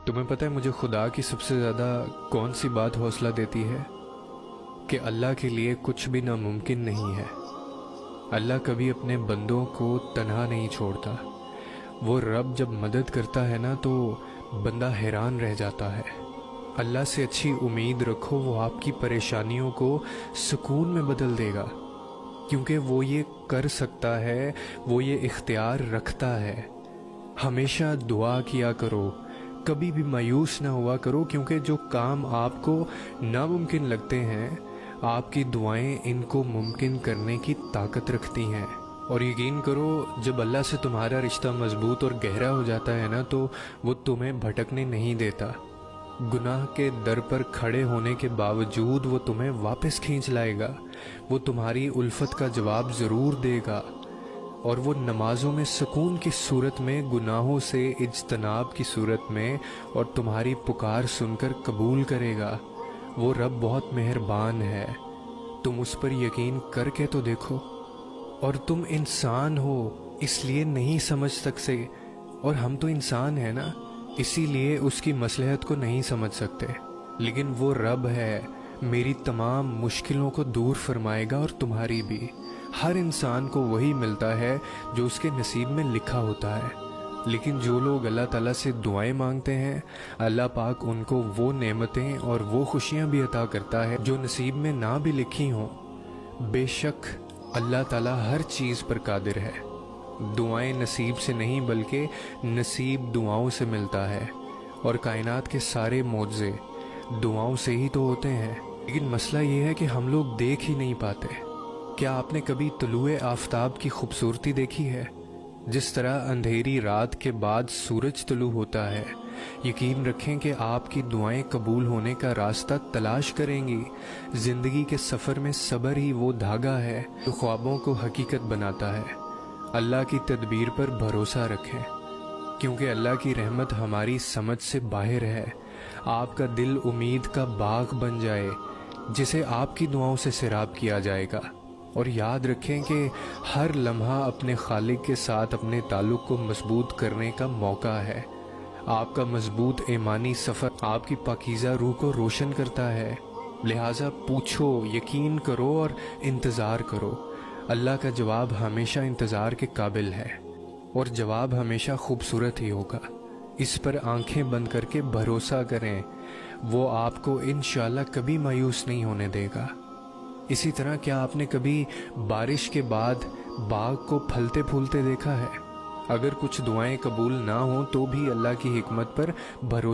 تمہیں پتہ ہے مجھے خدا کی سب سے زیادہ کون سی بات حوصلہ دیتی ہے؟ کہ اللہ کے لیے کچھ بھی ناممکن نہیں ہے۔ اللہ کبھی اپنے بندوں کو تنہا نہیں چھوڑتا۔ وہ رب جب مدد کرتا ہے نا تو بندہ حیران رہ جاتا ہے۔ اللہ سے اچھی امید رکھو، وہ آپ کی پریشانیوں کو سکون میں بدل دے گا، کیونکہ وہ یہ کر سکتا ہے، وہ یہ اختیار رکھتا ہے۔ ہمیشہ دعا کیا کرو، کبھی بھی مایوس نہ ہوا کرو، کیونکہ جو کام آپ کو ناممکن لگتے ہیں آپ کی دعائیں ان کو ممکن کرنے کی طاقت رکھتی ہیں۔ اور یقین کرو جب اللہ سے تمہارا رشتہ مضبوط اور گہرا ہو جاتا ہے نا تو وہ تمہیں بھٹکنے نہیں دیتا۔ گناہ کے در پر کھڑے ہونے کے باوجود وہ تمہیں واپس کھینچ لائے گا۔ وہ تمہاری الفت کا جواب ضرور دے گا، اور وہ نمازوں میں سکون کی صورت میں، گناہوں سے اجتناب کی صورت میں، اور تمہاری پکار سن کر قبول کرے گا۔ وہ رب بہت مہربان ہے، تم اس پر یقین کر کے تو دیکھو۔ اور تم انسان ہو اس لیے نہیں سمجھ سکتے، اور ہم تو انسان ہیں نا، اسی لیے اس کی مصلحت کو نہیں سمجھ سکتے، لیکن وہ رب ہے، میری تمام مشکلوں کو دور فرمائے گا، اور تمہاری بھی۔ ہر انسان کو وہی ملتا ہے جو اس کے نصیب میں لکھا ہوتا ہے، لیکن جو لوگ اللہ تعالیٰ سے دعائیں مانگتے ہیں، اللہ پاک ان کو وہ نعمتیں اور وہ خوشیاں بھی عطا کرتا ہے جو نصیب میں نہ بھی لکھی ہوں۔ بے شک اللہ تعالیٰ ہر چیز پر قادر ہے۔ دعائیں نصیب سے نہیں بلکہ نصیب دعاؤں سے ملتا ہے، اور کائنات کے سارے معجزے دعاؤں سے ہی تو ہوتے ہیں۔ لیکن مسئلہ یہ ہے کہ ہم لوگ دیکھ ہی نہیں پاتے۔ کیا آپ نے کبھی طلوع آفتاب کی خوبصورتی دیکھی ہے؟ جس طرح اندھیری رات کے بعد سورج طلوع ہوتا ہے، یقین رکھیں کہ آپ کی دعائیں قبول ہونے کا راستہ تلاش کریں گی۔ زندگی کے سفر میں صبر ہی وہ دھاگا ہے جو خوابوں کو حقیقت بناتا ہے۔ اللہ کی تدبیر پر بھروسہ رکھیں، کیونکہ اللہ کی رحمت ہماری سمجھ سے باہر ہے۔ آپ کا دل امید کا باغ بن جائے جسے آپ کی دعاؤں سے سیراب کیا جائے گا، اور یاد رکھیں کہ ہر لمحہ اپنے خالق کے ساتھ اپنے تعلق کو مضبوط کرنے کا موقع ہے۔ آپ کا مضبوط ایمانی سفر آپ کی پاکیزہ روح کو روشن کرتا ہے، لہٰذا پوچھو، یقین کرو اور انتظار کرو۔ اللہ کا جواب ہمیشہ انتظار کے قابل ہے، اور جواب ہمیشہ خوبصورت ہی ہوگا۔ اس پر آنکھیں بند کر کے بھروسہ کریں، وہ آپ کو انشاءاللہ کبھی مایوس نہیں ہونے دے گا۔ اسی طرح کیا آپ نے کبھی بارش کے بعد باغ کو پھلتے پھولتے دیکھا ہے؟ اگر کچھ دعائیں قبول نہ ہوں تو بھی اللہ کی حکمت پر بھروسہ